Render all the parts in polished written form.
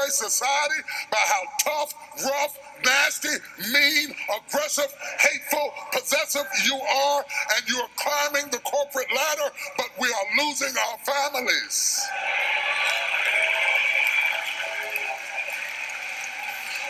portray society by how tough, rough, nasty, mean, aggressive, hateful, possessive you are, and you are climbing the corporate ladder, but we are losing our families.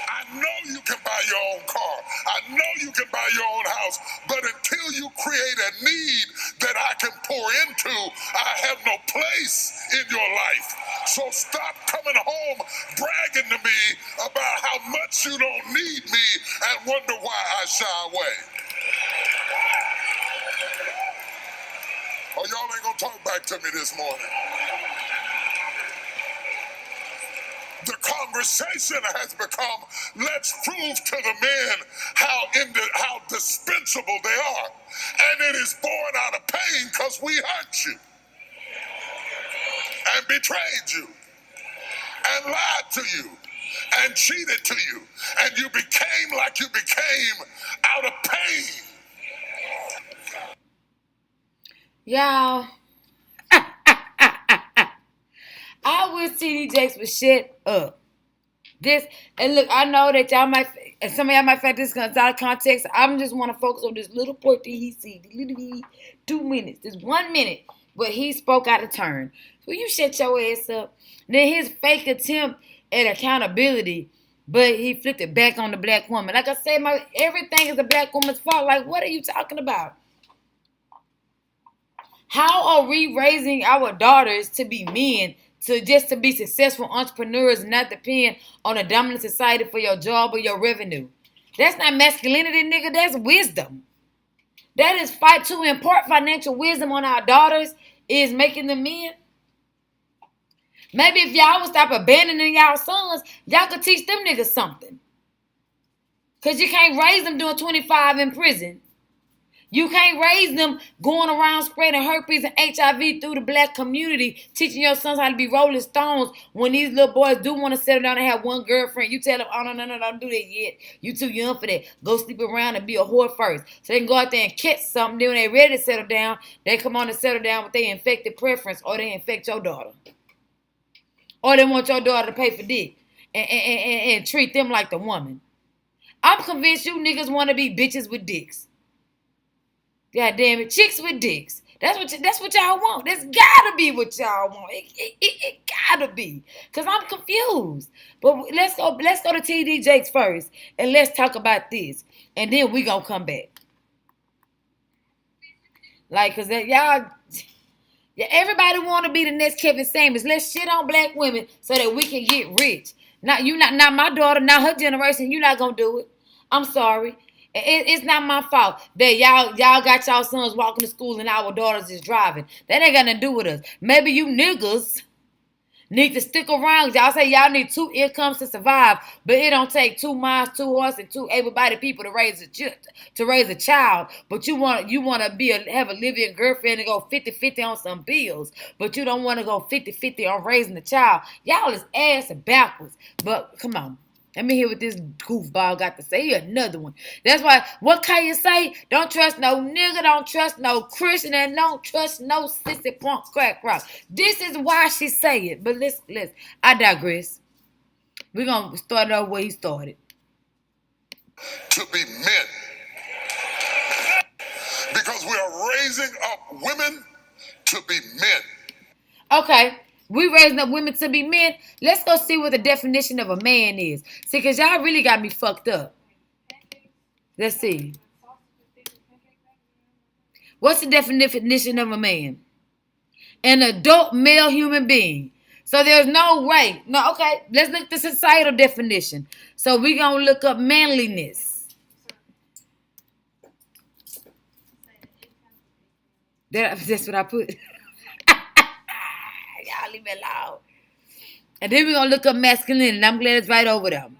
I know you can buy your own car. I know you can buy your own house. But until you create a need that I can pour into, I have no place in your life. So stop coming home bragging to me about how much you don't need me and wonder why I shy away. Oh, y'all ain't gonna talk back to me this morning. The conversation has become, let's prove to the men how dispensable they are. And it is born out of pain because we hurt you and betrayed you and lied to you and cheated to you. And you became like you became out of pain. Y'all, I wish CynthiaG would shut up. And look, I know that y'all might, and some of y'all might find this comes out of context. I just want to focus on this little point that he said, literally 2 minutes, this 1 minute, but he spoke out of turn. So you shut your ass up. Then his fake attempt at accountability, but he flipped it back on the black woman. Like I said, everything is a black woman's fault. Like, what are you talking about? How are we raising our daughters to be men, to be successful entrepreneurs and not depend on a dominant society for your job or your revenue? That's not masculinity, nigga. That's wisdom. That is fight to impart financial wisdom on our daughters is making them men. Maybe if y'all would stop abandoning y'all sons, y'all could teach them niggas something. Because you can't raise them doing 25 in prison. You can't raise them going around spreading herpes and HIV through the black community, teaching your sons how to be Rolling Stones when these little boys do want to settle down and have one girlfriend. You tell them, oh, no, don't do that yet. You too young for that. Go sleep around and be a whore first. So they can go out there and catch something. Then when they ready to settle down, they come on and settle down with their infected preference, or they infect your daughter. Or they want your daughter to pay for dick and treat them like the woman. I'm convinced you niggas want to be bitches with dicks. God damn it, chicks with dicks. That's what y'all want. That's gotta be what y'all want. It gotta be. Cause I'm confused. But let's go to CynthiaG first and let's talk about this. And then we gonna come back. Like, cause y'all, everybody wanna be the next Kevin Samuels. Let's shit on black women so that we can get rich. Not my daughter, not her generation. You're not gonna do it. I'm sorry. It's not my fault that y'all got y'all sons walking to school and our daughters is driving. That ain't got nothing to do with us. Maybe you niggas need to stick around. Y'all say y'all need 2 incomes to survive, but it don't take 2 minds, 2 horses, and 2 able-bodied people to raise a child. But you want to have a living girlfriend and go 50-50 on some bills, but you don't want to go 50-50 on raising a child. Y'all is ass backwards. But come on. Let me hear what this goofball got to say. Here, another one. That's why, what can you say? Don't trust no nigga, don't trust no Christian, and don't trust no sissy punk crack rock. This is why she say it. But let's. I digress. We're going to start over where he started. To be men. Because we are raising up women to be men. Okay. We raising up women to be men. Let's go see what the definition of a man is. See, because y'all really got me fucked up. Let's see. What's the definition of a man? An adult male human being. So there's no way. No, okay. Let's look at the societal definition. So we're going to look up manliness. That's what I put. Y'all leave me alone. And then we're going to look up masculinity. And I'm glad it's right over them.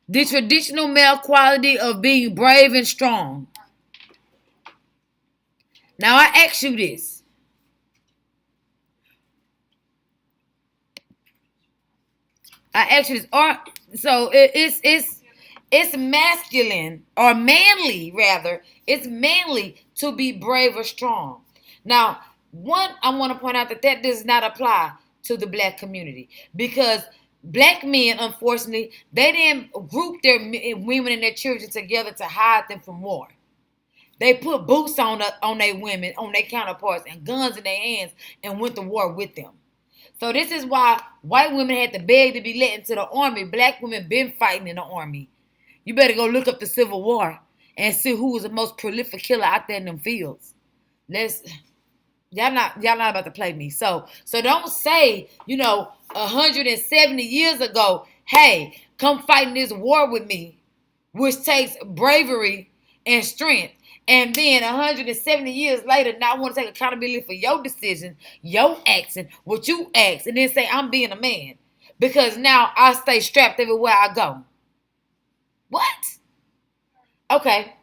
The traditional male quality of being brave and strong. Now I ask you this. So it's masculine, or manly rather. It's manly to be brave or strong. Now, one, I want to point out that does not apply to the black community, because Black men, unfortunately, they didn't group their women and their children together to hide them from war. They put boots on their women, on their counterparts, and guns in their hands, and went to war with them. So this is why white women had to beg to be let into the army. Black women been fighting in the army. You better go look up the Civil War and see who was the most prolific killer out there in them fields. Y'all not about to play me. So don't say, 170 years ago, hey, come fight in this war with me, which takes bravery and strength. And then 170 years later, now I want to take accountability for your decision, your action, what you asked, and then say I'm being a man. Because now I stay strapped everywhere I go. What? Okay.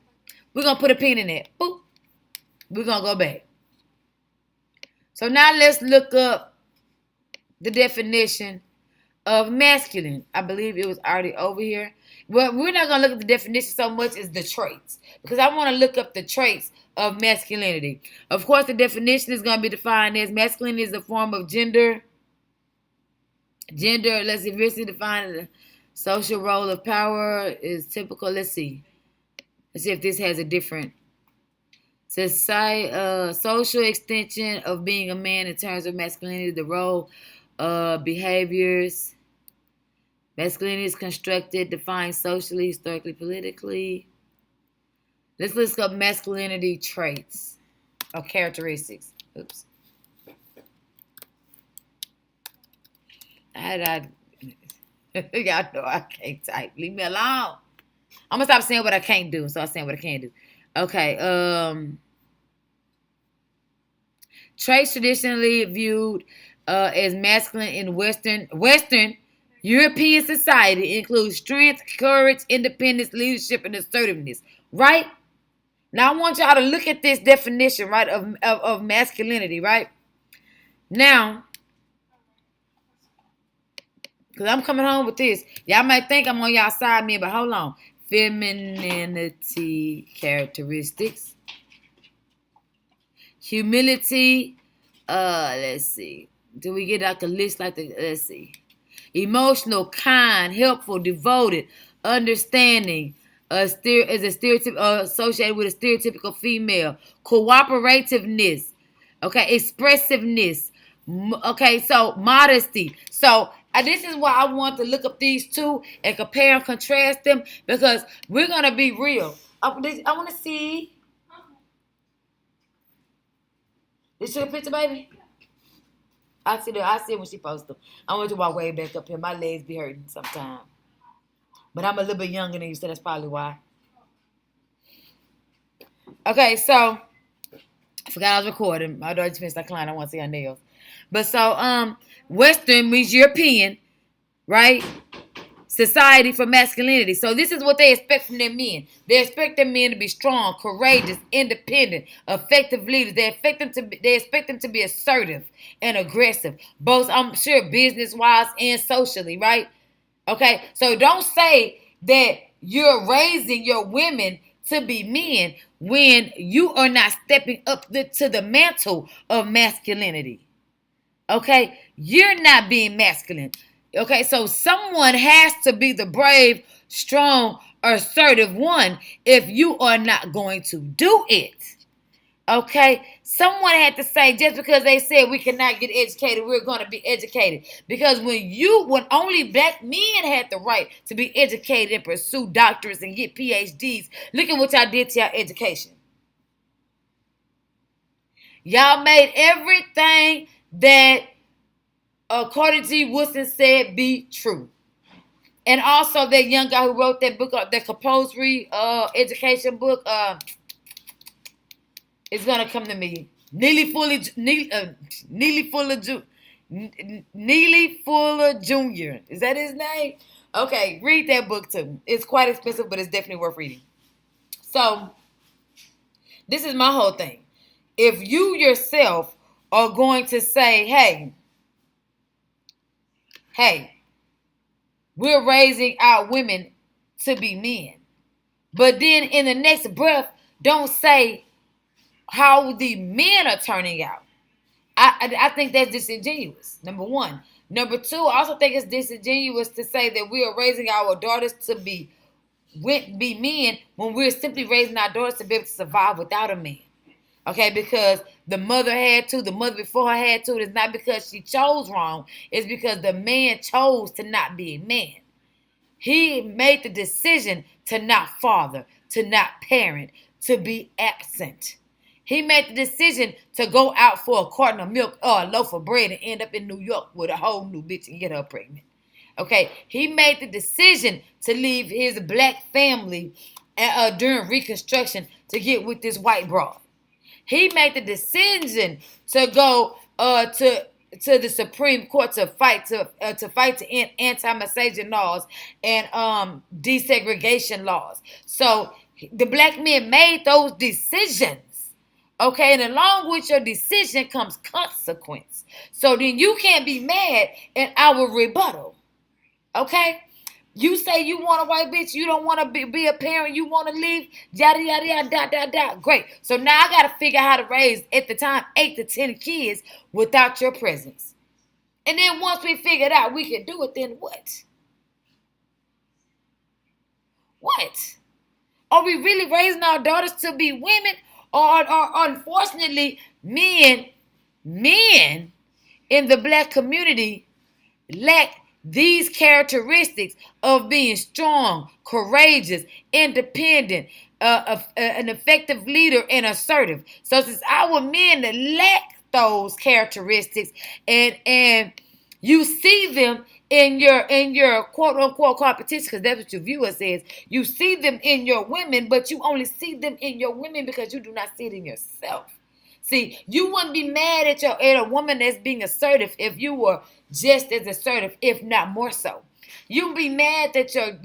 We're going to put a pin in it. Boop. We're going to go back. So now let's look up the definition of masculine. I believe it was already over here. Well, we're not going to look at the definition so much as the traits, because I want to look up the traits of masculinity. Of course, the definition is going to be defined as masculinity is a form of gender. Let's see, really define the social role of power is typical. Let's see if this has a different society, social extension of being a man in terms of masculinity, the role of behaviors. Masculinity is constructed, defined socially, historically, politically. Let's look up masculinity traits or characteristics. Oops. Y'all know I can't type. Leave me alone. I'm gonna stop saying what I can't do, so I'm saying what I can do. Okay. Traits traditionally viewed as masculine in Western European society include strength, courage, independence, leadership, and assertiveness. Right? Now I want y'all to look at this definition, right, of masculinity, right? Now, because I'm coming home with this. Y'all might think I'm on y'all side, man, but hold on. Femininity characteristics. Humility. Let's see. Do we get like a list like the, let's see. Emotional, kind, helpful, devoted, understanding, is a stereotype associated with a stereotypical female. Cooperativeness. Okay, expressiveness. Okay, so modesty. So this is why I want to look up these two and compare and contrast them, because we're going to be real. I want to see. This your picture, baby? I see it when she posts them. I want to walk way back up here. My legs be hurting sometimes. But I'm a little bit younger than you, so that's probably why. Okay, so I forgot I was recording. My daughter just finished that client. I want to see her nails. But so Western means European, right? Society for masculinity. So this is what they expect from their men. They expect their men to be strong, courageous, independent, effective leaders. They expect them to be assertive and aggressive, both I'm sure business-wise and socially, right? Okay, so don't say that you're raising your women to be men when you are not stepping up to the mantle of masculinity. Okay, you're not being masculine. Okay, so someone has to be the brave, strong, assertive one if you are not going to do it. Okay, someone had to say, just because they said we cannot get educated, we're going to be educated. Because when only black men had the right to be educated and pursue doctorates and get PhDs, look at what y'all did to y'all education. Y'all made everything that according to Woodson said be true. And also that young guy who wrote that book, that compulsory education book, it's gonna come to me. Neely Fuller Jr. Is that his name? Okay, read that book too. It's quite expensive, but it's definitely worth reading. So this is my whole thing. If you yourself are going to say, hey, we're raising our women to be men, but then in the next breath, don't say how the men are turning out. I think that's disingenuous, number one. Number two, I also think it's disingenuous to say that we are raising our daughters to be men when we're simply raising our daughters to be able to survive without a man. Okay, because the mother had to, the mother before her had to. It's not because she chose wrong. It's because the man chose to not be a man. He made the decision to not father, to not parent, to be absent. He made the decision to go out for a carton of milk or a loaf of bread and end up in New York with a whole new bitch and get her pregnant. Okay, he made the decision to leave his black family during Reconstruction to get with this white broad. He made the decision to go to the Supreme Court to fight to end anti-miscegenation laws and desegregation laws. So the black men made those decisions. Okay, and along with your decision comes consequence. So then you can't be mad at our rebuttal. Okay? You say you want a white bitch, you don't want to be a parent, you want to leave, yada, yada, yada, dot, dot, dot. Great. So now I got to figure out how to raise, at the time, 8 to 10 kids without your presence. And then once we figured out we can do it, then what? What? Are we really raising our daughters to be women? Or unfortunately, men in the black community lack these characteristics of being strong, courageous, independent, an effective leader, and assertive. So since our men lack those characteristics, and you see them in your quote unquote competition, because that's what your viewer says. You see them in your women, but you only see them in your women because you do not see it in yourself. See, you wouldn't be mad at a woman that's being assertive if you were just as assertive, if not more so. You'd be mad that your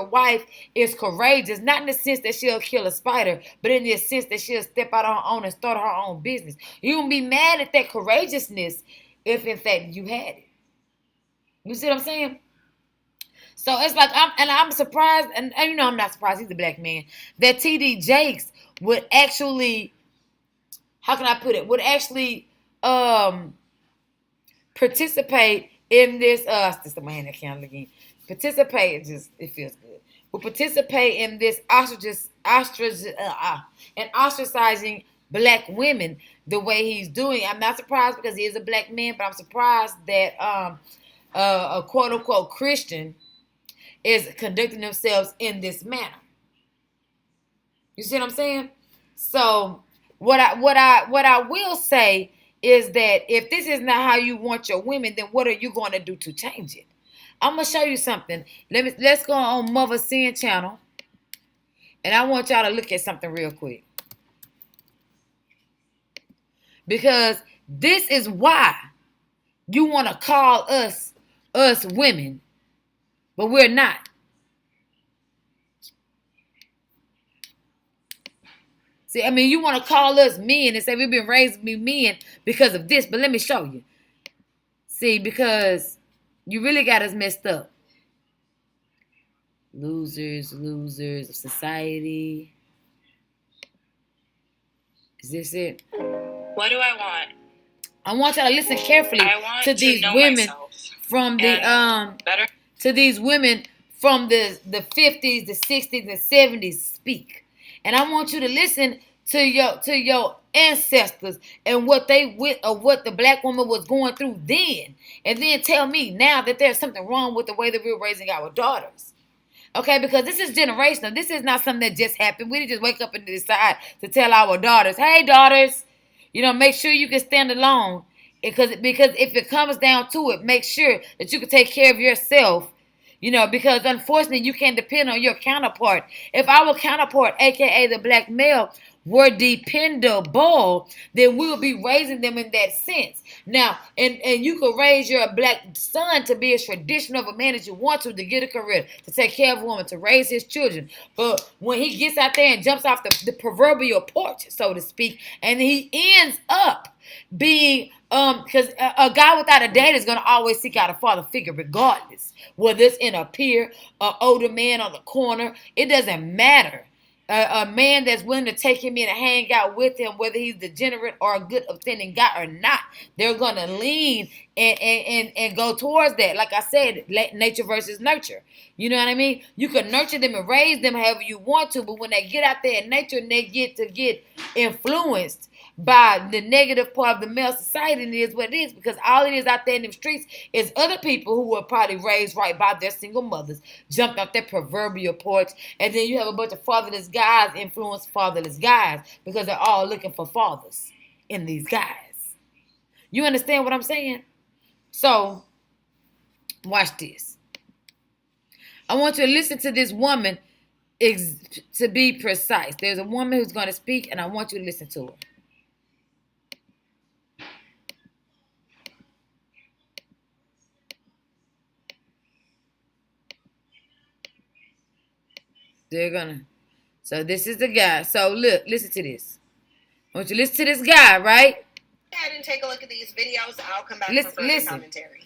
wife is courageous, not in the sense that she'll kill a spider, but in the sense that she'll step out on her own and start her own business. You'd be mad at that courageousness if in fact you had it. You see what I'm saying? So it's like I'm surprised, and you know I'm not surprised, he's a black man, that TD Jakes would actually, how can I put it, would actually participate in this, just my hand account again. Participate, it feels good. Will participate in this ostracizing black women the way he's doing. I'm not surprised because he is a black man, but I'm surprised that a quote unquote Christian is conducting themselves in this manner. You see what I'm saying? So what I will say is that if this is not how you want your women, then what are you going to do to change it? I'm gonna show you something. Let's go on Mother Sin channel, and I want y'all to look at something real quick, because this is why you want to call us women, but we're not. See, I mean, you want to call us men and say we've been raised to be men because of this, but let me show you. See, because you really got us messed up. Losers of society. Is this it? What do I want? I want y'all to listen carefully to these women from the to these women from the 50s, the 60s, and 70s speak. And I want you to listen to your ancestors and what the black woman was going through then, and then tell me now that there's something wrong with the way that we're raising our daughters. Okay, because this is generational. This is not something that just happened. We didn't just wake up and decide to tell our daughters, "Hey, daughters, make sure you can stand alone." Because if it comes down to it, make sure that you can take care of yourself. Because unfortunately, you can't depend on your counterpart. If our counterpart, aka the black male, were dependable, then we would be raising them in that sense. Now, and you could raise your black son to be as traditional of a man as you want to get a career, to take care of a woman, to raise his children. But when he gets out there and jumps off the proverbial porch, so to speak, and he ends up being, because a guy without a dad is going to always seek out a father figure regardless. Whether it's in a peer, an older man on the corner, it doesn't matter. a man that's willing to take him in and hang out with him, whether he's degenerate or a good upstanding guy or not, they're gonna lean and go towards that. Like I said, nature versus nurture. You know what I mean? You can nurture them and raise them however you want to, but when they get out there in nature and they get influenced by the negative part of the male society, and it is what it is, because all it is out there in them streets is other people who were probably raised right by their single mothers, jumped off their proverbial porch, and then you have a bunch of fatherless guys influence fatherless guys because they're all looking for fathers in these guys. You understand what I'm saying? So, watch this. I want you to listen to this woman to be precise. There's a woman who's going to speak, and I want you to listen to her. They're gonna. So this is the guy. So look, listen to this. I want you to listen to this guy, right? Go ahead and take a look at these videos. I'll come back for further commentary.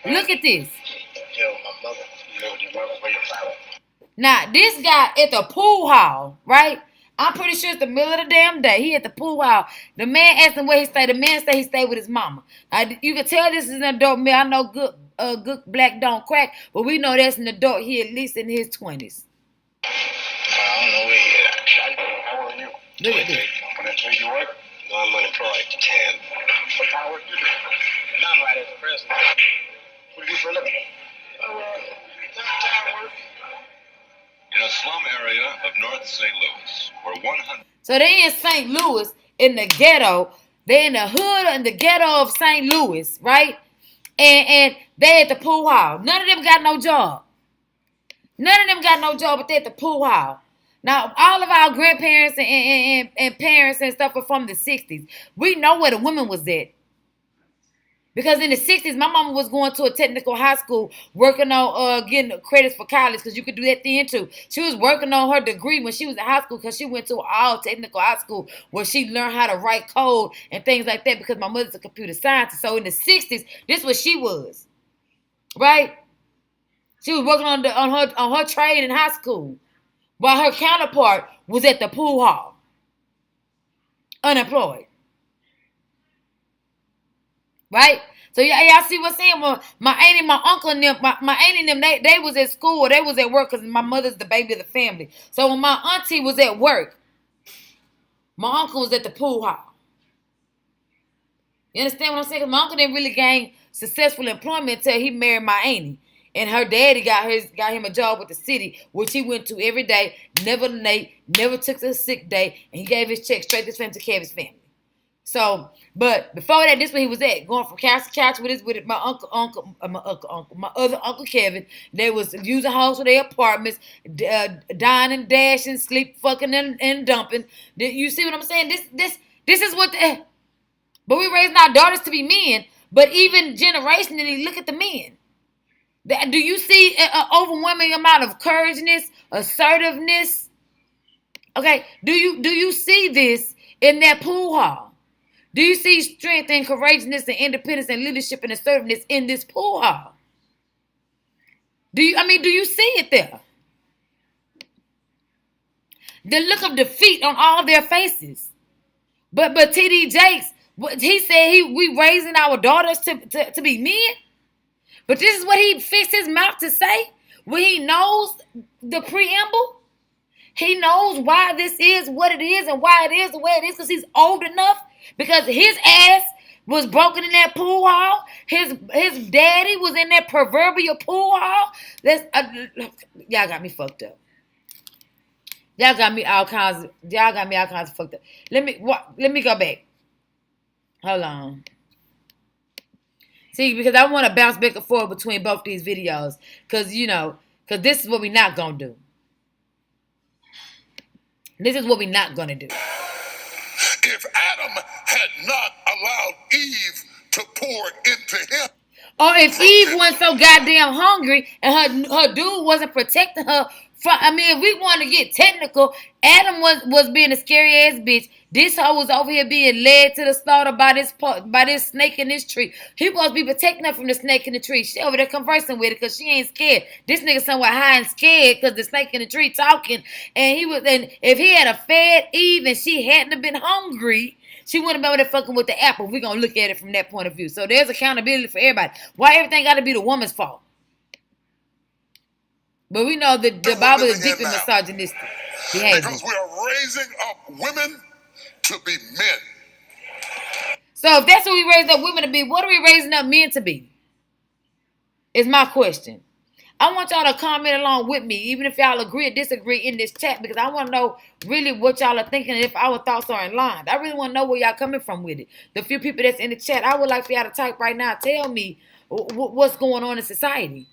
Look at this. Now, this guy at the pool hall, right? I'm pretty sure it's the middle of the damn day. He at the pool hall. The man asked him where he stayed. The man said he stayed with his mama. Now, you can tell this is an adult male. I know good black don't crack, but we know that's an adult. He at least in his 20s. I don't know where he at. How old are you? Look at this. When I tell you work? No, I'm unemployed. 10. What kind of work you do? None right at the present. What do you do for a living? Time work. In a slum area of North St. Louis, where 100... So they in St. Louis, in the ghetto. They in the hood in the ghetto of St. Louis, right? And they at the pool hall. None of them got no job. None of them got no job, but they at the pool hall. Now, all of our grandparents and parents and stuff are from the 60s. We know where the women was at. Because in the 60s, my mama was going to a technical high school working on getting credits for college, because you could do that then too. She was working on her degree when she was in high school, because she went to all technical high school where she learned how to write code and things like that, because my mother's a computer scientist. So in the 60s, this was she was, right? She was working on her trade in high school, while her counterpart was at the pool hall, unemployed. Right? So y'all see what I'm saying? Well, my auntie and my uncle and them, my auntie and them, they was at school, or they was at work, because my mother's the baby of the family. So when my auntie was at work, my uncle was at the pool hall. You understand what I'm saying? Because my uncle didn't really gain successful employment until he married my auntie. And her daddy got him a job with the city, which he went to every day, never late, never took a sick day, and he gave his check straight to his family, to care of his family. So, but before that, this is where he was at, going from couch to couch with my other uncle Kevin. They was using homes for their apartments, dining, dashing, sleep, fucking, and dumping. You see what I'm saying? This is what. But we raising our daughters to be men. But even generationally, look at the men. Do you see an overwhelming amount of courageousness, assertiveness? Okay, do you see this in that pool hall? Do you see strength and courageousness and independence and leadership and assertiveness in this pool hall? Do you see it there? The look of defeat on all their faces. But T.D. Jakes, he said we raising our daughters to be men. But this is what he fixed his mouth to say when he knows the preamble. He knows why this is what it is and why it is the way it is, because he's old enough. Because his ass was broken in that pool hall. His daddy was in that proverbial pool hall. Y'all got me fucked up. Y'all got me all kinds of fucked up. Let me go back. Hold on. See, because I want to bounce back and forth between both these videos. Because this is what we're not going to do. This is what we're not going to do. If Adam had not allowed Eve to pour into him. Or if Eve wasn't so goddamn hungry and her dude wasn't protecting her If we want to get technical, Adam was being a scary ass bitch. This hoe was over here being led to the slaughter by this snake in this tree. He supposed to be protecting her from the snake in the tree. She over there conversing with it because she ain't scared. This nigga somewhat high and scared because the snake in the tree talking. And if he had a fed Eve and she hadn't been hungry, she wouldn't have been able to fucking with the apple. We're going to look at it from that point of view. So there's accountability for everybody. Why everything got to be the woman's fault? But we know that the Bible is deeply misogynistic behavior. Because we are raising up women to be men. So if that's what we raised up women to be, what are we raising up men to be? Is my question. I want y'all to comment along with me, even if y'all agree or disagree in this chat, because I want to know really what y'all are thinking and if our thoughts are in line. I really want to know where y'all coming from with it. The few people that's in the chat, I would like for y'all to type right now. Tell me what's going on in society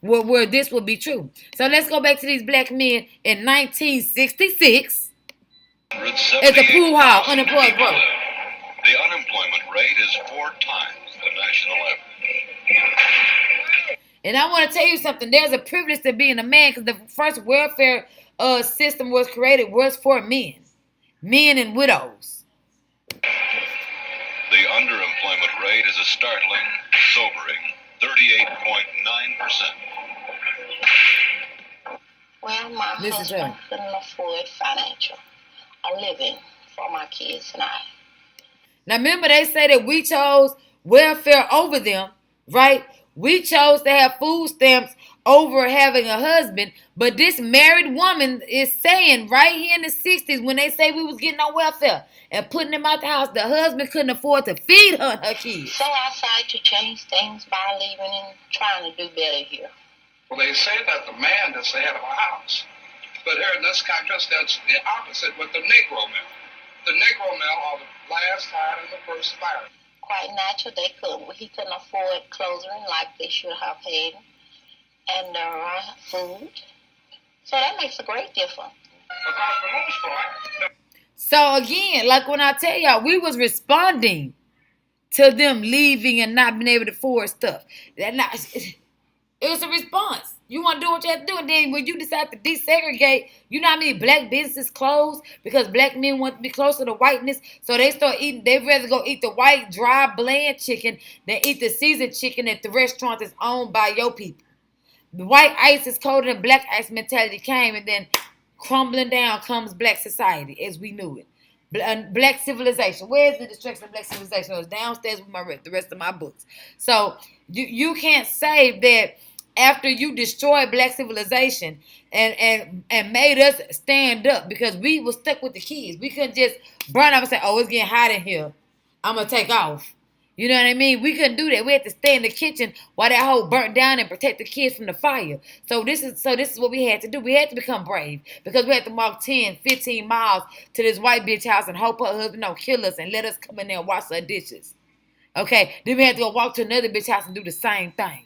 where this would be true. So let's go back to these black men in 1966. It's a pool hall, unemployed broke. The unemployment rate is 4 times the national average. And I want to tell you something. There's a privilege to being a man because the first welfare system was created was for men and widows. The underemployment rate is a startling, sobering 38.9%. Well, my husband couldn't afford a living for my kids and I. Now remember they say that we chose welfare over them, right? We chose to have food stamps over having a husband, but this married woman is saying right here in the 60s when they say we was getting on welfare and putting them out the house, the husband couldn't afford to feed her and her kids. So I decided to change things by leaving and trying to do better here. Well, they say that the man is the head of a house, but here in this country, that's the opposite with the Negro male. The Negro male are the last hired and the first fired. Quite natural, he couldn't afford clothing like they should have paid, and food. So that makes a great difference. Because for the most part. So again, like when I tell y'all, we was responding to them leaving and not being able to afford stuff. It was a response. You want to do what you have to do, and then when you decide to desegregate, you know how many black businesses closed because black men want to be closer to whiteness, so they start eating. They'd rather go eat the white, dry, bland chicken than eat the seasoned chicken at the restaurant that's owned by your people. The white ice is colder than black ice mentality came, and then crumbling down comes black society as we knew it. Black civilization. Where's the destruction of black civilization? It was downstairs with the rest of my books. So you can't say that after you destroyed black civilization and made us stand up because we were stuck with the kids. We couldn't just burn up and say, oh, it's getting hot in here, I'm going to take off. You know what I mean? We couldn't do that. We had to stay in the kitchen while that hole burnt down and protect the kids from the fire. So this is what we had to do. We had to become brave because we had to walk 10, 15 miles to this white bitch house and hope her husband don't kill us and let us come in there and wash her dishes. Okay? Then we had to go walk to another bitch house and do the same thing.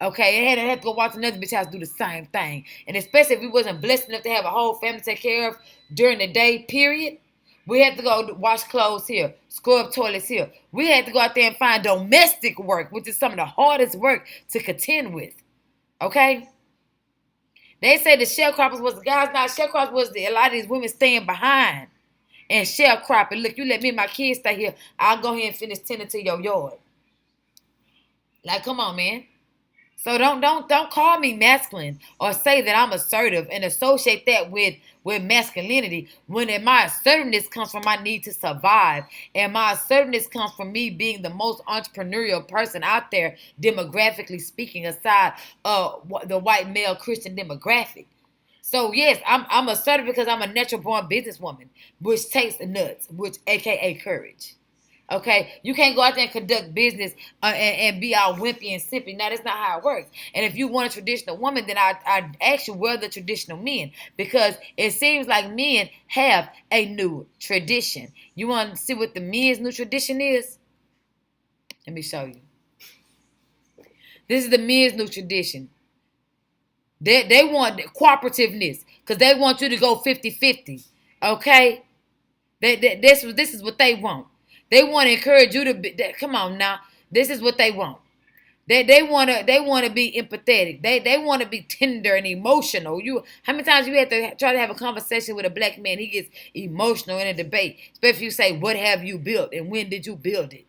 Okay, and had to go watch another bitch house do the same thing. And especially if we wasn't blessed enough to have a whole family to take care of during the day, period, we had to go wash clothes here, scrub toilets here. We had to go out there and find domestic work, which is some of the hardest work to contend with. Okay? They say the sharecroppers was the guys. Now, sharecroppers was a lot of these women staying behind and sharecropping. Look, you let me and my kids stay here, I'll go ahead and finish tending to your yard. Like, come on, man. So don't call me masculine or say that I'm assertive and associate that with masculinity when my assertiveness comes from my need to survive, and my assertiveness comes from me being the most entrepreneurial person out there, demographically speaking, aside the white male Christian demographic. So yes, I'm assertive because I'm a natural born businesswoman, which takes nuts, which AKA courage. Okay, you can't go out there and conduct business and be all wimpy and simpy. Now, that's not how it works. And if you want a traditional woman, then I ask you, where are the traditional men? Because it seems like men have a new tradition. You want to see what the men's new tradition is? Let me show you. This is the men's new tradition. They want cooperativeness because they want you to go 50-50. Okay? This is what they want. They want to encourage you to be, come on now. This is what they want. They wanna be empathetic. They wanna be tender and emotional. How many times you have to try to have a conversation with a black man? He gets emotional in a debate, especially if you say, "What have you built and when did you build it?"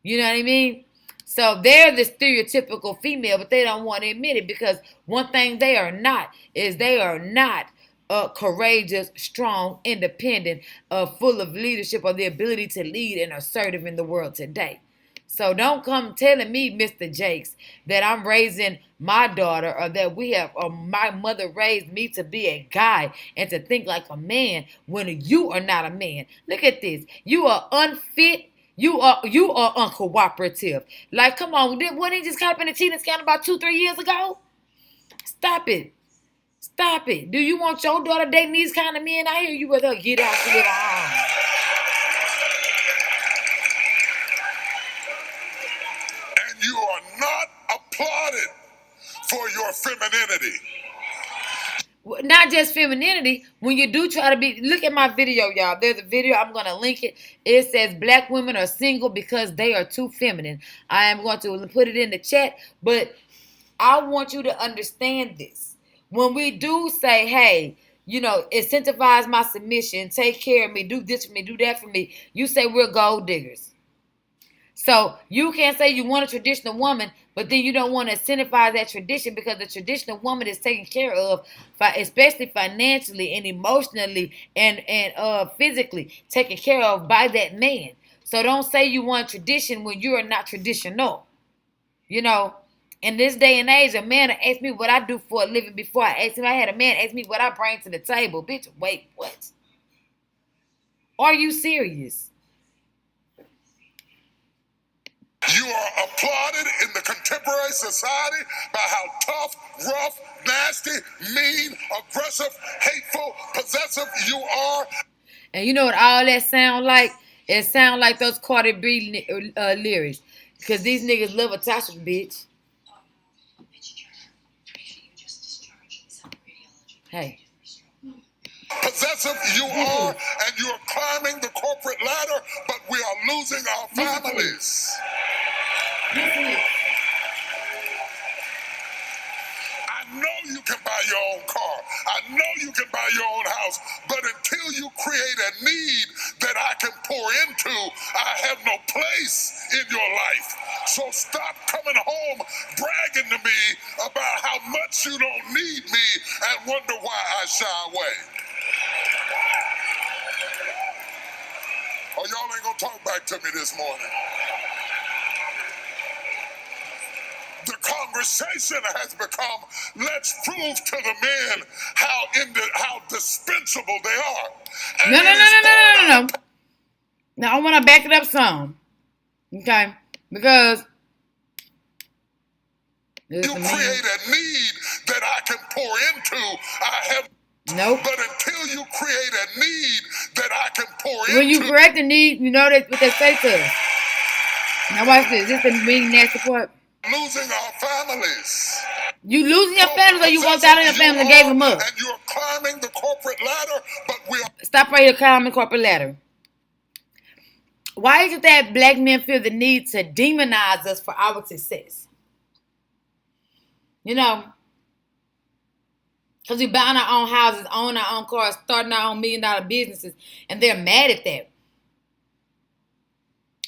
You know what I mean? So they're the stereotypical female, but they don't want to admit it because one thing they are not courageous, strong, independent, full of leadership or the ability to lead and assertive in the world today. So don't come telling me, Mr. Jakes, that I'm raising my daughter or that my mother raised me to be a guy and to think like a man when you are not a man. Look at this. You are unfit. You are uncooperative. Like, come on, wasn't he just caught up in the cheating scandal about 2-3 years ago? Stop it. Stop it. Do you want your daughter dating these kind of men out here? You rather get out and live on. And you are not applauded for your femininity. Not just femininity. When you do try to be, look at my video, y'all. There's a video, I'm going to link it. It says black women are single because they are too feminine. I am going to put it in the chat, but I want you to understand this. When we do say, hey, incentivize my submission, take care of me, do this for me, do that for me, you say we're gold diggers. So you can't say you want a traditional woman, but then you don't want to incentivize that tradition because the traditional woman is taken care of, especially financially and emotionally and physically taken care of by that man. So don't say you want tradition when you are not traditional. In this day and age, a man asked me what I do for a living before I asked him. I had a man ask me what I bring to the table. Bitch, wait, what? Are you serious? You are applauded in the contemporary society by how tough, rough, nasty, mean, aggressive, hateful, possessive you are. And you know what all that sound like? It sound like those Cardi B lyrics. Because these niggas love a Tasha, bitch. Hey. Possessive you are, and you're climbing the corporate ladder, but we are losing our families. I know you can buy your own car. I know you can buy your own house, but until you create a need that I can pour into, I have no place in your life. So stop coming home bragging to me about how much you don't need me and wonder why I shy away. Oh, y'all ain't gonna talk back to me this morning. The conversation has become, let's prove to the men how dispensable they are. No. Now I want to back it up some. Okay? Because you create a need that I can pour into. I have nope. But until you create a need that I can pour into. When you correct the need, you know that what they say to us. Now watch this. This is the mean nasty part. Losing our families. You losing your family, or you walked out of your family and gave them up. And you're climbing the corporate ladder, but we are. Stop right here, climbing the corporate ladder. Why is it that black men feel the need to demonize us for our success? Because we buying our own houses, own our own cars, starting our own $1 million businesses, and they're mad at that.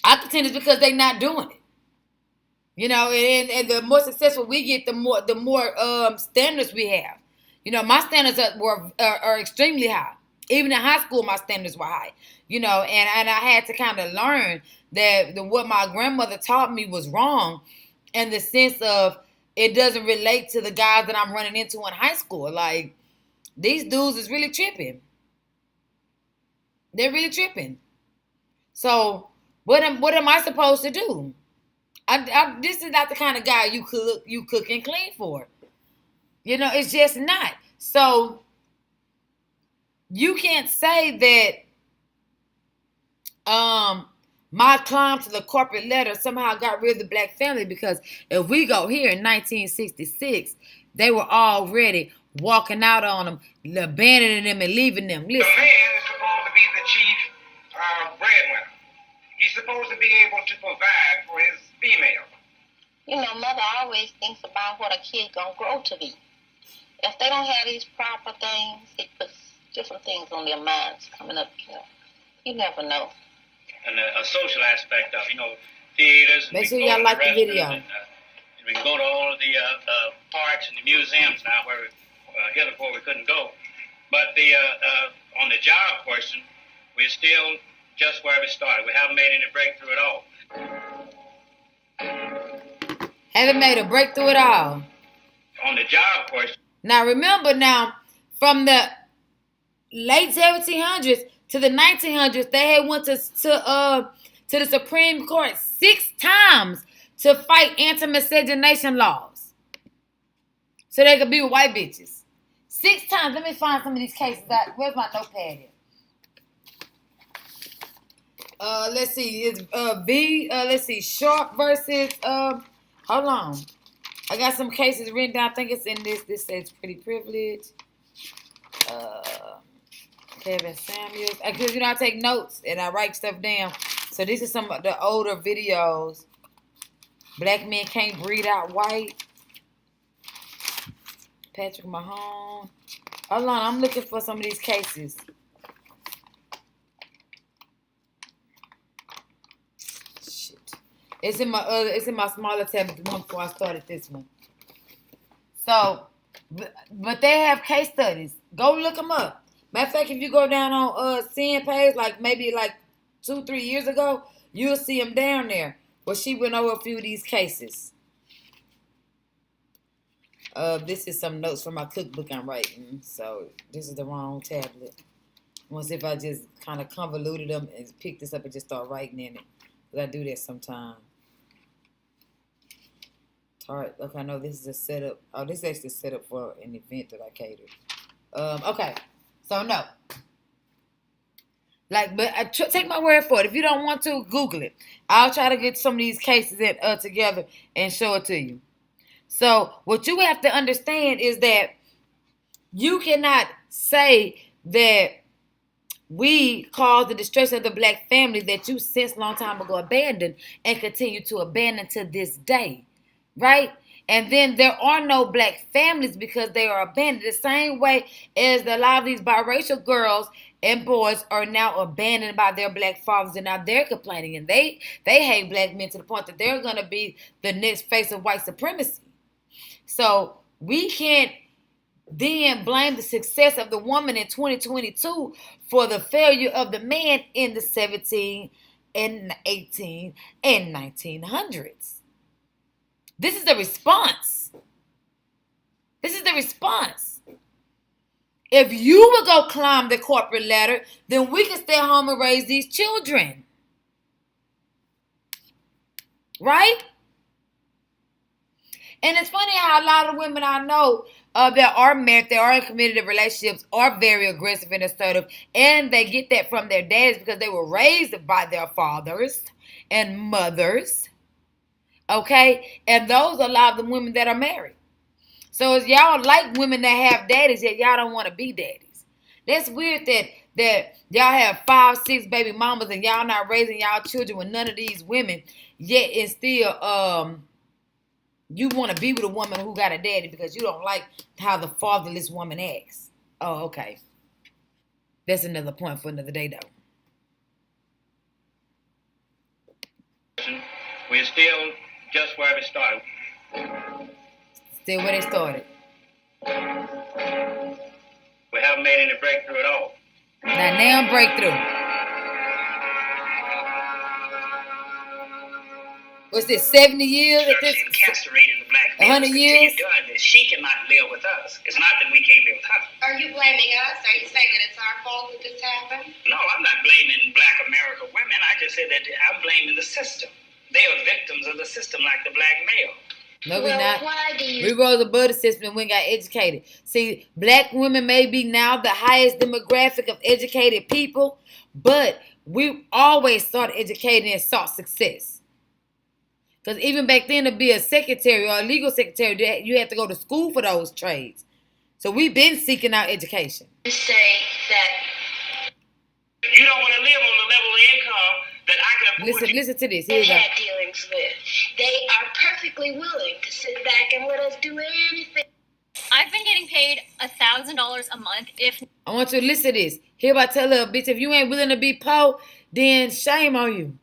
I contend it's because they're not doing it. And the more successful we get, the more standards we have. My standards are extremely high. Even in high school, my standards were high. And I had to kind of learn that what my grandmother taught me was wrong, in the sense of it doesn't relate to the guys that I'm running into in high school. Like, these dudes is really tripping. They're really tripping. So what am I supposed to do? This is not the kind of guy you cook and clean for. It's just not. So you can't say that my climb to the corporate ladder somehow got rid of the black family, because if we go here in 1966, they were already walking out on them, abandoning them and leaving them. Listen. The man is supposed to be the chief breadwinner. He's supposed to be able to provide for his female. You know, mother always thinks about what a kid gonna grow to be. If they don't have these proper things, it puts different things on their minds coming up here. You never know. And a social aspect of, theaters. Make sure y'all like the video. And we can go to all of the parks and the museums now where heretofore we couldn't go. But on the job question, we're still just where we started. We haven't made any breakthrough at all. Haven't made a breakthrough at all. On the job question. Now remember from the late 1700s to the 1900s, they had went to the Supreme Court 6 times to fight anti-miscegenation laws. So they could be with white bitches. 6 times. Let me find some of these cases. Where's my notepad here? Let's see. It's let's see. Sharp versus hold on. I got some cases written down. I think it's in this. This says pretty privileged. Kevin Samuels. Because I take notes and I write stuff down. So this is some of the older videos. Black men can't breed out white. Patrick Mahone. Hold on, I'm looking for some of these cases. Shit. It's in my smaller tab, the one before I started this one. So, but they have case studies. Go look them up. Matter of fact, if you go down on Sin page, maybe 2-3 years ago, you'll see them down there. Where she went over a few of these cases. This is some notes from my cookbook I'm writing. So this is the wrong tablet. Once if I just kind of convoluted them and pick this up and just start writing in it. Because I do that sometimes. Alright, okay, I know this is a setup. Oh, this is actually set up for an event that I catered. Okay, so no. But take my word for it. If you don't want to, Google it. I'll try to get some of these cases together and show it to you. So what you have to understand is that you cannot say that we caused the destruction of the black family that you since long time ago abandoned and continue to abandon to this day, right? And then there are no black families because they are abandoned the same way as a lot of these biracial girls and boys are now abandoned by their black fathers, and now they're complaining, and they hate black men to the point that they're going to be the next face of white supremacy. So we can't then blame the success of the woman in 2022 for the failure of the man in the 17 and 18 and 1900s. This is the response. This is the response. If you would go climb the corporate ladder, then we can stay home and raise these children. Right? And it's funny how a lot of women I know that are married, they are in committed relationships, are very aggressive and assertive, and they get that from their dads because they were raised by their fathers and mothers. Okay? And those are a lot of the women that are married. So it's y'all like women that have daddies, yet y'all don't want to be daddies. That's weird that y'all have 5-6 baby mamas and y'all not raising y'all children with none of these women, yet and still you want to be with a woman who got a daddy because you don't like how the fatherless woman acts. Oh, okay. That's another point for another day, though. We're still just where we started. Still where they started. We haven't made any breakthrough at all. Now breakthrough. What's this, 70 years? Incarcerating the black 100 years? Doing this. She cannot live with us. It's not that we can't live with her. Are you blaming us? Are you saying that it's our fault that this happened? No, I'm not blaming black America women. I just said that I'm blaming the system. They are victims of the system like the black male. No, we're not. Why do you... We rose above the system and we got educated. See, black women may be now the highest demographic of educated people, but we always started educating and sought success. Because even back then, to be a secretary or a legal secretary, you had to go to school for those trades. So we've been seeking out education. You say that... You don't want to live on the level of income that I can afford. Listen to this. Here you go. Had dealings with. They are perfect perfectly willing to sit back and let us do anything. I've been getting paid $1,000 a month. If I want you to listen to this. Hear about tell her, bitch, if you ain't willing to be poor, then shame on you.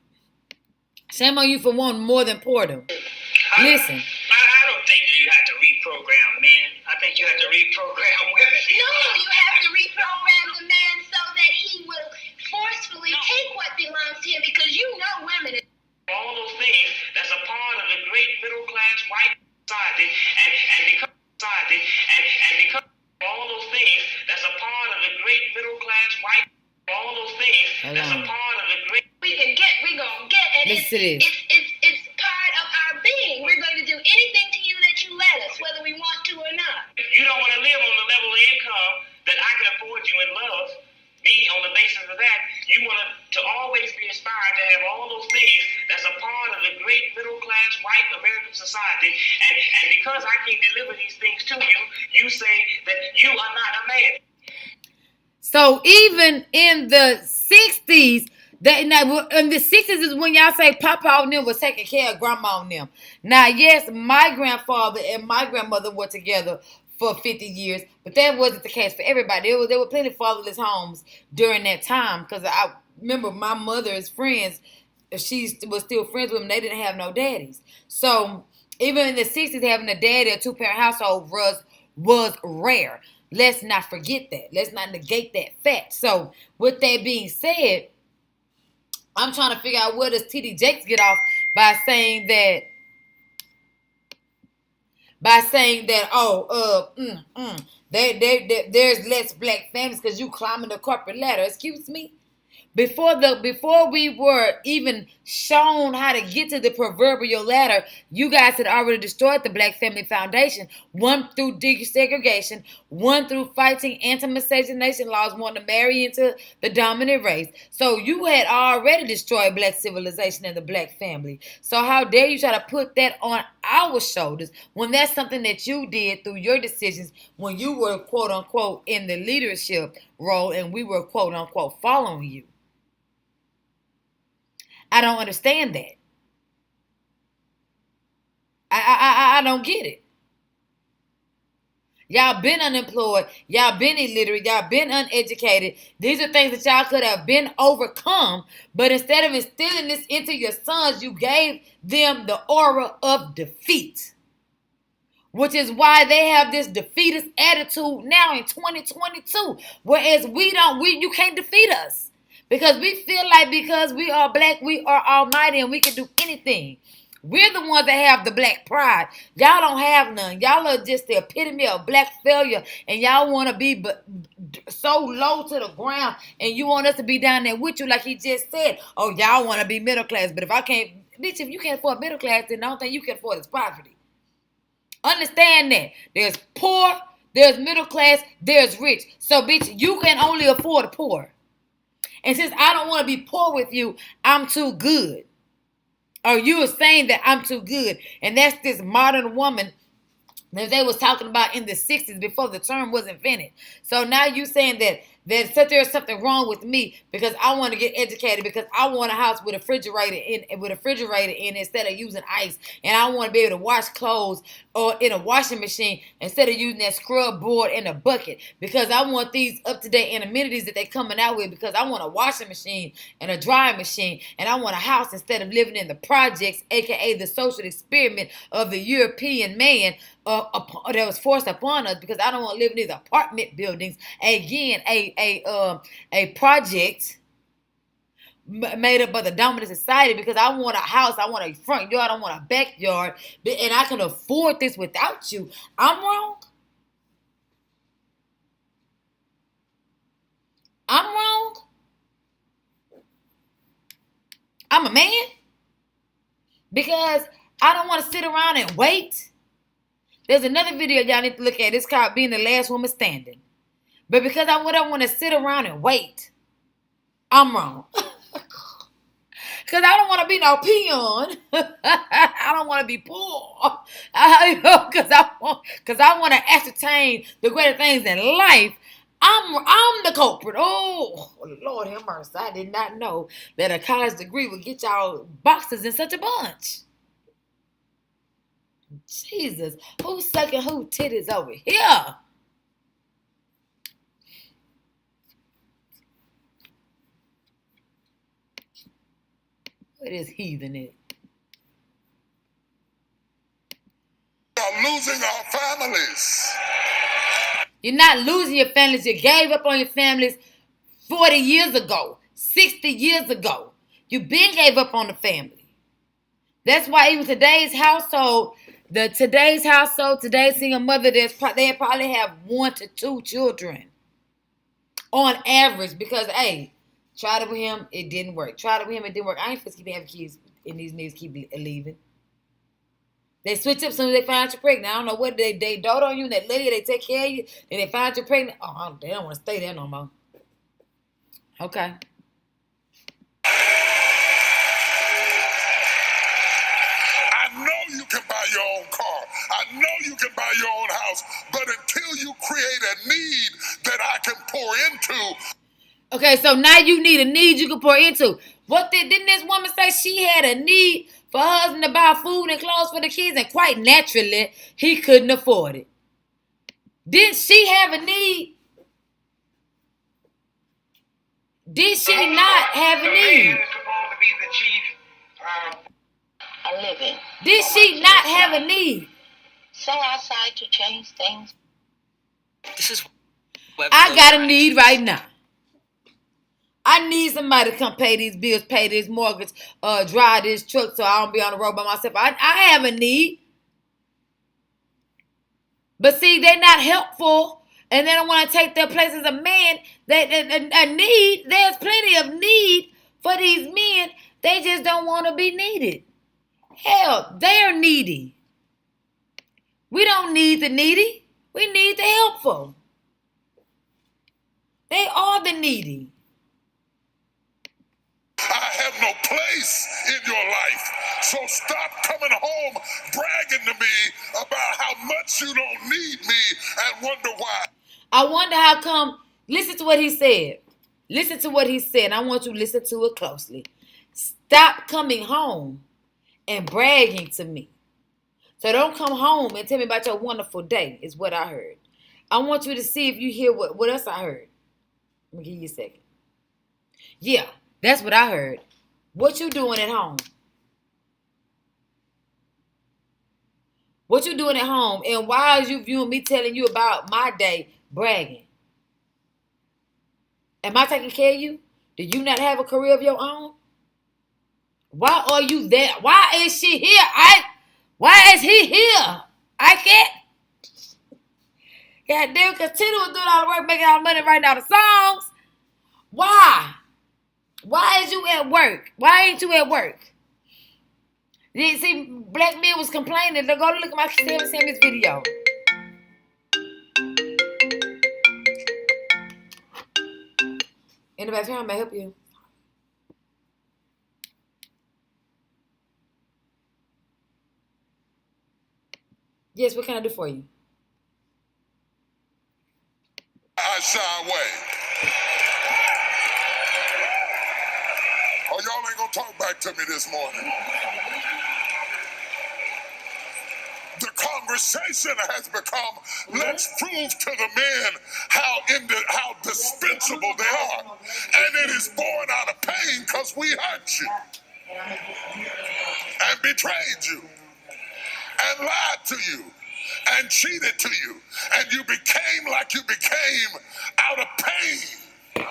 Shame on you for wanting more than poor them. Listen. I don't think you have to reprogram men. I think you have to reprogram women. No, you have to reprogram the man so that he will forcefully take what belongs to him, because you know women. All those things that's a part of the great middle class white society, and because society, and because all those things that's a part of the great middle class white, all those things that's a part of the great. We're gonna get, and it's part of our being. We're going to do anything to you that you let us, whether we want to or not. You don't want to live on the level of income that I can afford you and love me on the basis of that. You want to always be inspired to have all those things that's a part of the great middle class white American society, and because I can deliver these things to you, you say that you are not a man. So even in the 60s, in the 60s is when y'all say Papa and them was taking care of Grandma and them. Now, yes, my grandfather and my grandmother were together for 50 years, but that wasn't the case for everybody. There were plenty of fatherless homes during that time, because I remember my mother's friends, she was still friends with them, they didn't have no daddies. So even in the 60s, having a daddy, a two-parent household was rare. Let's not forget that. Let's not negate that fact. So with that being said, I'm trying to figure out where does TD Jakes get off by saying that there's less black families because you climbing the corporate ladder. Excuse me? Before we were even shown how to get to the proverbial ladder, you guys had already destroyed the Black Family Foundation. One through desegregation, one through fighting anti-miscegenation laws, wanting to marry into the dominant race. So you had already destroyed black civilization and the black family. So how dare you try to put that on our shoulders when that's something that you did through your decisions when you were quote unquote in the leadership role and we were quote unquote following you. I don't understand that. I don't get it. Y'all been unemployed. Y'all been illiterate. Y'all been uneducated. These are things that y'all could have been overcome. But instead of instilling this into your sons, you gave them the aura of defeat. Which is why they have this defeatist attitude now in 2022. Whereas you can't defeat us. Because we feel like because we are black, we are almighty and we can do anything. We're the ones that have the black pride. Y'all don't have none. Y'all are just the epitome of black failure. And y'all want to be so low to the ground. And you want us to be down there with you like he just said. Oh, y'all want to be middle class. But if I can't, bitch, if you can't afford middle class, then I don't think you can afford this poverty. Understand that. There's poor, there's middle class, there's rich. So, bitch, you can only afford the poor. And since I don't want to be poor with you, I'm too good. Or you are saying that I'm too good. And that's this modern woman that they was talking about in the 60s before the term was invented. So now you saying that there's something wrong with me because I want to get educated, because I want a house with a refrigerator in instead of using ice, and I want to be able to wash clothes or in a washing machine instead of using that scrub board in a bucket, because I want these up-to-date amenities that they're coming out with, because I want a washing machine and a drying machine, and I want a house instead of living in the projects, aka the social experiment of the European man that was forced upon us, because I don't want to live in these apartment buildings. Again, a project made up of the dominant society, because I want a house, I want a front yard, I want a backyard, and I can afford this without you. I'm wrong? I'm wrong? I'm a man? Because I don't want to sit around and wait. There's another video y'all need to look at. It's called Being the Last Woman Standing. But because I wouldn't want to sit around and wait, I'm wrong. Because I don't want to be no peon. I don't want to be poor. Because I want to ascertain the greater things in life. I'm the culprit. Oh, Lord have mercy. I did not know that a college degree would get y'all boxes in such a bunch. Jesus, who's sucking who titties over here? What is heathen it? We are losing our families. You're not losing your families. You gave up on your families 40 years ago, 60 years ago. You been gave up on the family. That's why even today's household, today's single mother, they probably have 1 to 2 children on average. Because hey, tried it with him, it didn't work. Tried it with him, it didn't work. I ain't supposed to keep having kids, and these niggas keep leaving. They switch up as soon as they find you pregnant. I don't know what they dote on you, and that lady, they take care of you, and they find you pregnant. Oh, they don't want to stay there no more. Okay. I know you can buy your own car. I know you can buy your own house. But until you create a need that I can pour into. Okay, so now you need a need you can pour into. Didn't this woman say she had a need for her husband to buy food and clothes for the kids, and quite naturally, he couldn't afford it? Didn't she have a need? Did she not have a need? Man is supposed to be the chief. A living. Did she not have a need? So outside to change things. This is I got a need right now. I need somebody to come pay these bills, pay this mortgage, drive this truck so I don't be on the road by myself. I have a need. But see, they're not helpful, and they don't want to take their place as a man. There's plenty of need for these men. They just don't want to be needed. Hell, they're needy. We don't need the needy. We need the helpful. They are the needy. I have no place in your life. So stop coming home bragging to me about how much you don't need me and wonder why. I wonder how come. Listen to what he said. Listen to what he said. I want you to listen to it closely. Stop coming home and bragging to me. So don't come home and tell me about your wonderful day, is what I heard. I want you to see if you hear what else I heard. Let me give you a second. Yeah, that's what I heard. What you doing at home? What you doing at home? And why is you viewing me telling you about my day bragging? Am I taking care of you? Do you not have a career of your own? Why are you there? Why is she here? Why is he here? I can't. God damn, because Tina was doing all the work, making all the money, writing all the songs. Why? Why is you at work? Why ain't you at work? You see, Black men was complaining. Go look at my Sammy's video. Anybody trying to help you? Yes, what can I do for you? I shy away. Oh, y'all ain't gonna talk back to me this morning. The conversation has become, let's prove to the men how dispensable they are. And it is born out of pain because we hurt you and betrayed you and lied to you and cheated to you, and you became like you became out of pain.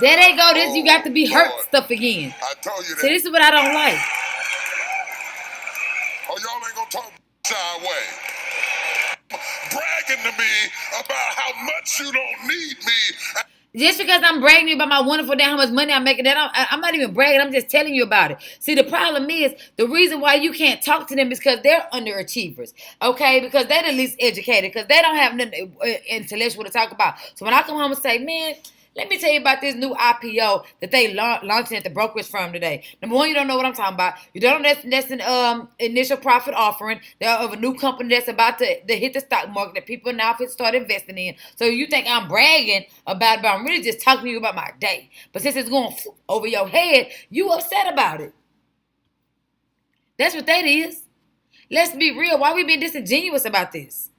There they go. This you got to be hurt Lord, stuff again. I told you that. See, this is what I don't like. Oh, y'all ain't gonna talk shy away. Bragging to me about how much you don't need me. Just because I'm bragging you about my wonderful day, how much money I'm making, I'm not even bragging. I'm just telling you about it. See, the problem is, the reason why you can't talk to them is because they're underachievers, okay? Because they're the least educated, because they don't have nothing intellectual to talk about. So when I come home and say, man, let me tell you about this new IPO that they launching at the brokerage firm today. Number one, you don't know what I'm talking about. You don't know that's an initial profit offering of a new company that's about to hit the stock market that people now can start investing in. So you think I'm bragging about it, but I'm really just talking to you about my day. But since it's going over your head, you upset about it. That's what that is. Let's be real. Why we being disingenuous about this?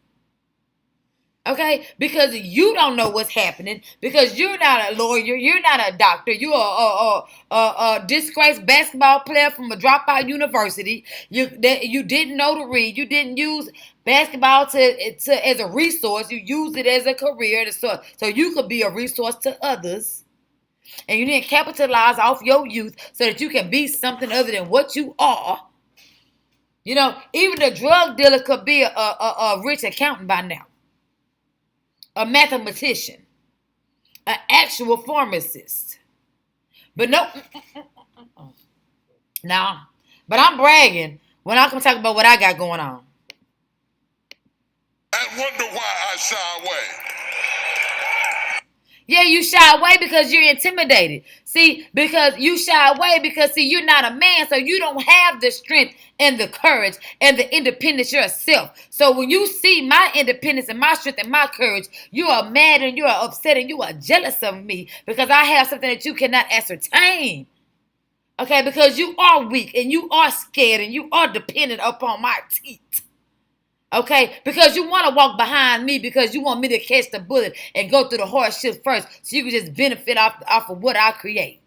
Okay, because you don't know what's happening. Because you're not a lawyer. You're not a doctor. You're a disgraced basketball player from a dropout university. You didn't know to read. You didn't use basketball to as a resource. You used it as a career so you could be a resource to others. And you didn't capitalize off your youth so that you can be something other than what you are. You know, even the drug dealer could be a rich accountant by now. A mathematician, an actual pharmacist. But no, nah. But I'm bragging when I can talk about what I got going on. And wonder why I shy away. Yeah, you shy away because you're intimidated. See, because you shy away because, see, you're not a man, so you don't have the strength and the courage and the independence yourself. So when you see my independence and my strength and my courage, you are mad and you are upset and you are jealous of me because I have something that you cannot ascertain. Okay, because you are weak and you are scared and you are dependent upon my teeth. Okay, because you want to walk behind me because you want me to catch the bullet and go through the hardships first so you can just benefit off of what I create.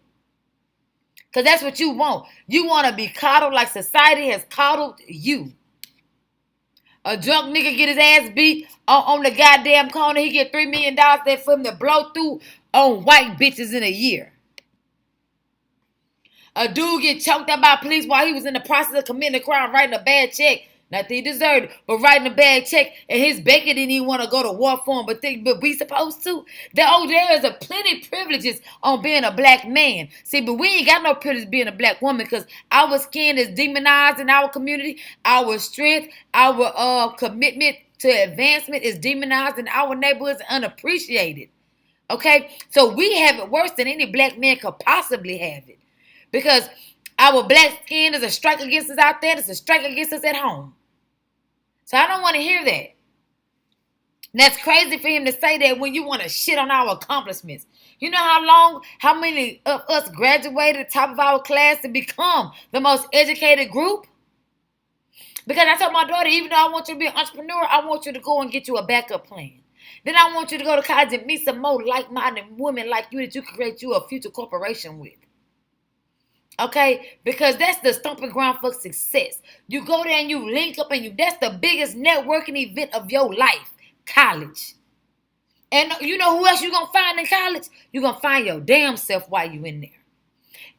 Because that's what you want. You want to be coddled like society has coddled you. A drunk nigga get his ass beat on the goddamn corner. He get $3 million there for him to blow through on white bitches in a year. A dude get choked up by police while he was in the process of committing a crime, writing a bad check. Not that he deserved it, but writing a bad check, and his banker didn't even want to go to war for him, but we supposed to. There is a plenty privileges on being a black man. See, but we ain't got no privilege being a black woman because our skin is demonized in our community. Our strength, our commitment to advancement is demonized in our neighborhoods and unappreciated. Okay? So we have it worse than any black man could possibly have it. Because our black skin is a strike against us out there. It's a strike against us at home. So I don't want to hear that. And that's crazy for him to say that when you want to shit on our accomplishments. You know how many of us graduated at the top of our class to become the most educated group? Because I told my daughter, even though I want you to be an entrepreneur, I want you to go and get you a backup plan. Then I want you to go to college and meet some more like-minded women like you that you can create you a future corporation with. Okay, because that's the stomping ground for success. You go there and you link up and that's the biggest networking event of your life, college. And you know who else you're going to find in college? You're going to find your damn self while you in there.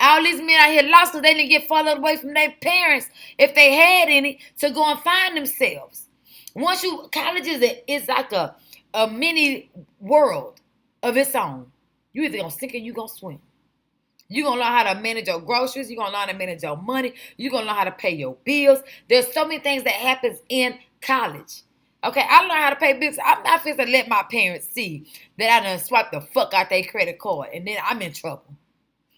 All these men out here lost because they didn't get followed away from their parents, if they had any, to go and find themselves. College is like a mini world of its own. You either going to sink or you going to swim. You're going to learn how to manage your groceries. You're going to learn to manage your money. You're going to learn how to pay your bills. There's so many things that happens in college. Okay, I learned how to pay bills. I'm not supposed to let my parents see that I done swiped the fuck out their credit card. And then I'm in trouble.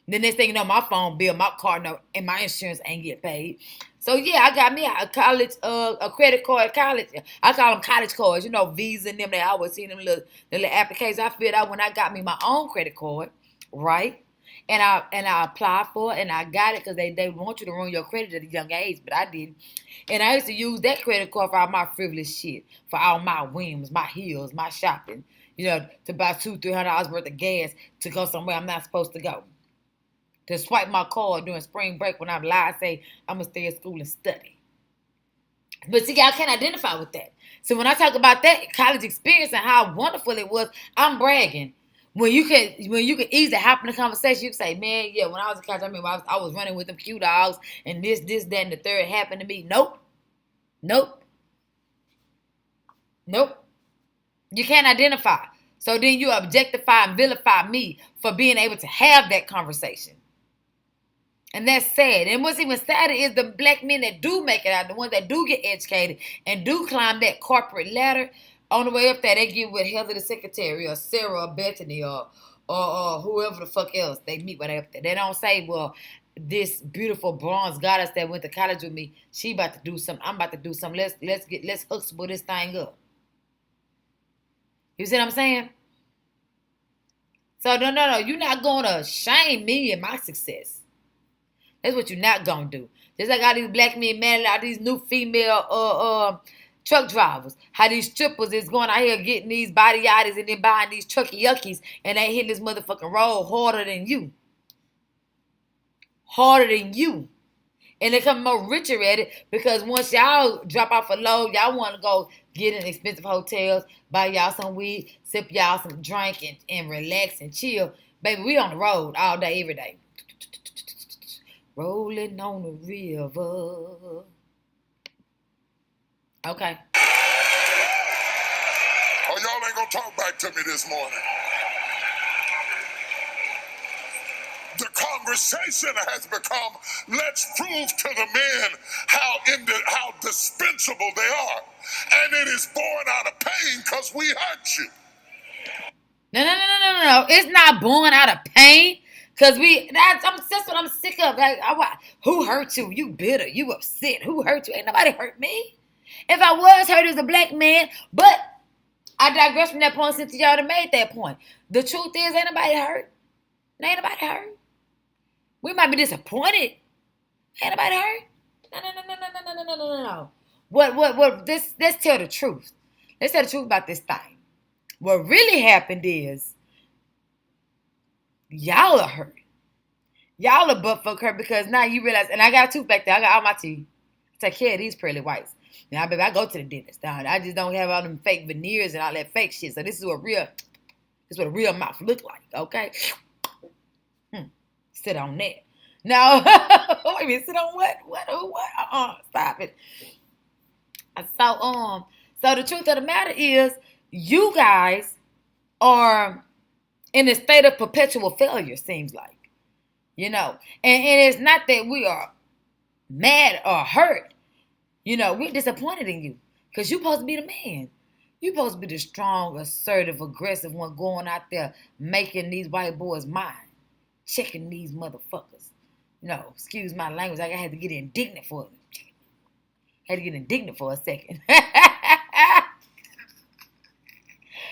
The next thing you know, my phone bill, my car note, and my insurance ain't get paid. So, yeah, I got me a credit card at college. I call them college cards. You know, Visa and them. They always see them little applications I filled out when I got me my own credit card, right? And I applied for it, and I got it because they want you to ruin your credit at a young age, but I didn't. And I used to use that credit card for all my frivolous shit, for all my whims, my heels, my shopping, to buy $200-$300 worth of gas to go somewhere I'm not supposed to go. To swipe my card during spring break when I'm lied, say I'm going to stay at school and study. But see, y'all can't identify with that. So when I talk about that college experience and how wonderful it was, I'm bragging. When you can easily hop in a conversation, you can say, man, yeah, when I was in college, I remember I was running with them Q dogs and this, that, and the third happened to me. Nope. You can't identify. So then you objectify and vilify me for being able to have that conversation. And that's sad. And what's even sadder is the black men that do make it out, the ones that do get educated and do climb that corporate ladder. On the way up there, they get with Heather the secretary or Sarah or Bethany or whoever the fuck else they meet when they up there. They don't say, well, this beautiful bronze goddess that went to college with me, she about to do something. I'm about to do something. Let's Huxtable this thing up. You see what I'm saying? So no. You're not going to shame me and my success. That's what you're not gonna do. Just like all these black men mad at all these new female truck drivers. How these strippers is going out here getting these body yaddies and then buying these trucky yuckies and they hitting this motherfucking road harder than you. Harder than you. And they come more richer at it because once y'all drop off a load, y'all want to go get in expensive hotels, buy y'all some weed, sip y'all some drink, and relax and chill. Baby, we on the road all day, every day. Rolling on the river. Okay. Oh, y'all ain't gonna talk back to me this morning. The conversation has become, let's prove to the men how dispensable they are. And it is born out of pain because we hurt you. No. It's not born out of pain. Because that's what I'm sick of. Like, who hurt you? You bitter. You upset. Who hurt you? Ain't nobody hurt me. If I was hurt as a black man, but I digress from that point since y'all done made that point. The truth is, ain't nobody hurt. Ain't nobody hurt. We might be disappointed. Ain't nobody hurt. No. Let's tell the truth. Let's tell the truth about this thing. What really happened is, y'all are hurt. Y'all are buttfuck hurt because now you realize, and I got a tooth back there. I got all my teeth. I take care of these pearly whites. Now, baby, I go to the dentist. I just don't have all them fake veneers and all that fake shit. So this is what a real mouth look like, okay? Sit on that. No. Wait a minute, sit on what? What? Stop it. So the truth of the matter is, you guys are in a state of perpetual failure, seems like. You know, and it's not that we are mad or hurt. You know, we're disappointed in you because you're supposed to be the man. You're supposed to be the strong, assertive, aggressive one going out there making these white boys mine, checking these motherfuckers. You know, excuse my language. I had to get indignant for it. Had to get indignant for a second.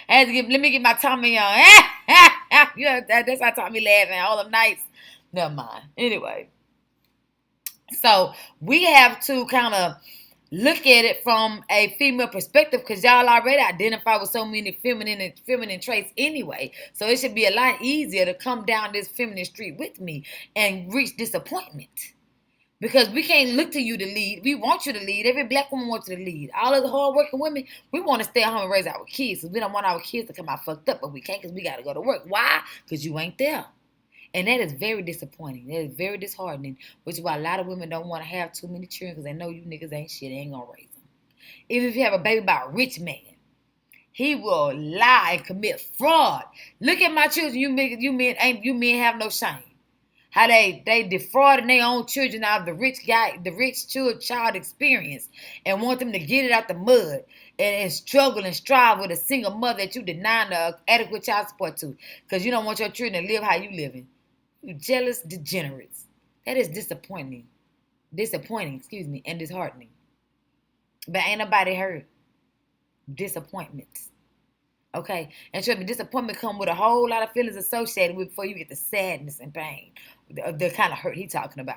Let me get my Tommy on. Yeah, that's how Tommy laughing all them nights. Never mind. Anyway, so we have to kind of look at it from a female perspective because y'all already identify with so many feminine traits anyway. So it should be a lot easier to come down this feminine street with me and reach disappointment. Because we can't look to you to lead. We want you to lead. Every black woman wants you to lead. All of the hard-working women, we want to stay at home and raise our kids. Because we don't want our kids to come out fucked up. But we can't because we got to go to work. Why? Because you ain't there. And that is very disappointing. That is very disheartening. Which is why a lot of women don't want to have too many children. Because they know you niggas ain't shit. They ain't going to raise them. Even if you have a baby by a rich man, he will lie and commit fraud. Look at my children. You men have no shame. How they defrauding their own children out of the rich child experience and want them to get it out the mud and struggle and strive with a single mother that you deny the adequate child support to because you don't want your children to live how you living. You jealous degenerates. That is disappointing, and disheartening. But ain't nobody hurt. Disappointments. Okay, and trust me, disappointment come with a whole lot of feelings associated with before you get the sadness and pain, the kind of hurt he's talking about.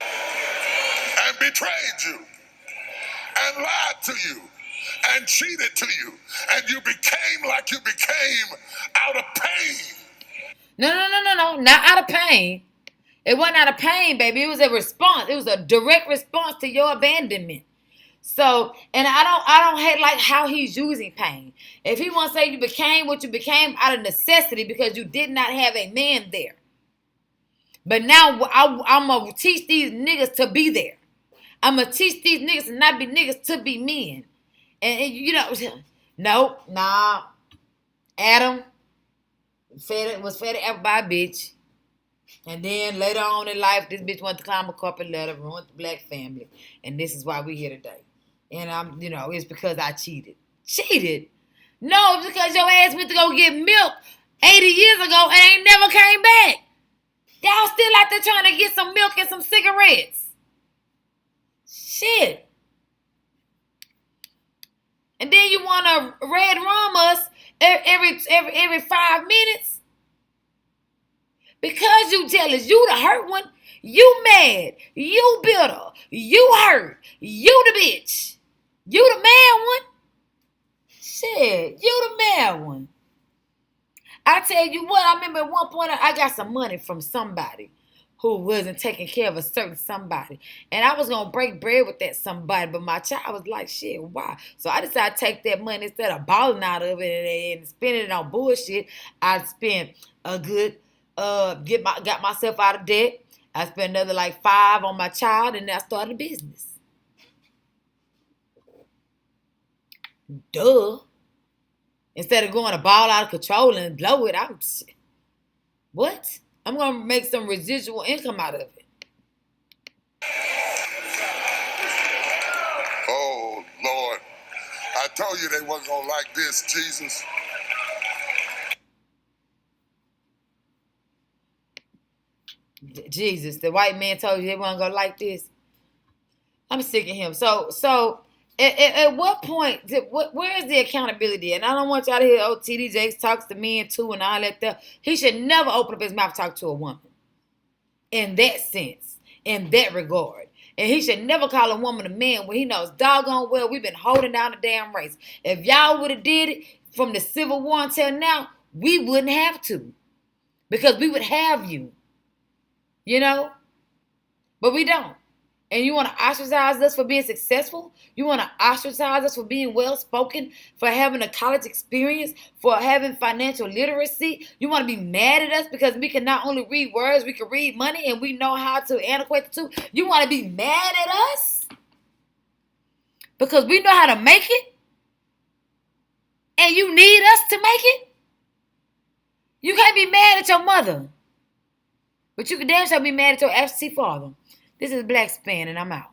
And betrayed you, and lied to you, and cheated to you, and you became like you became out of pain. No, not out of pain. It wasn't out of pain, baby. It was a response. It was a direct response to your abandonment. So, and I don't hate like how he's using pain. If he wants to say you became what you became out of necessity because you did not have a man there. But now I'm going to teach these niggas to be there. I'm going to teach these niggas to not be niggas to be men. And you know, nah. Adam was fed up by a bitch. And then later on in life, this bitch wanted to climb a corporate ladder, ruined the black family. And this is why we're here today. And it's because I cheated. Cheated? No, it's because your ass went to go get milk 80 years ago and ain't never came back. Y'all still out there trying to get some milk and some cigarettes. Shit. And then you want to red rum us every 5 minutes. Because you jealous. You the hurt one. You mad. You bitter. You hurt. You the bitch. You the mad one. Shit, you the mad one. I tell you what, I remember at one point I got some money from somebody who wasn't taking care of a certain somebody. And I was going to break bread with that somebody, but my child was like, shit, why? So I decided to take that money instead of balling out of it and spending it on bullshit. I spent a good, got myself out of debt. I spent another like $5 on my child, and then I started a business. Duh. Instead of going to ball out of control and blow it, what? I'm going to make some residual income out of it. Oh, Lord. I told you they wasn't going to like this, Jesus. Jesus, the white man told you they weren't going to like this. I'm sick of him. So at what point, where is the accountability? And I don't want y'all to hear, TD Jakes talks to men too and all that stuff. He should never open up his mouth to talk to a woman. In that sense, in that regard. And he should never call a woman a man when he knows doggone well we've been holding down the damn race. If y'all would have did it from the Civil War until now, we wouldn't have to. Because we would have you. You know? But we don't. And you want to ostracize us for being successful? You want to ostracize us for being well-spoken, for having a college experience, for having financial literacy? You want to be mad at us because we can not only read words, we can read money, and we know how to annotate the two? You want to be mad at us because we know how to make it? And you need us to make it? You can't be mad at your mother. But you can damn sure be mad at your absentee father. This is Blackspan, and I'm out.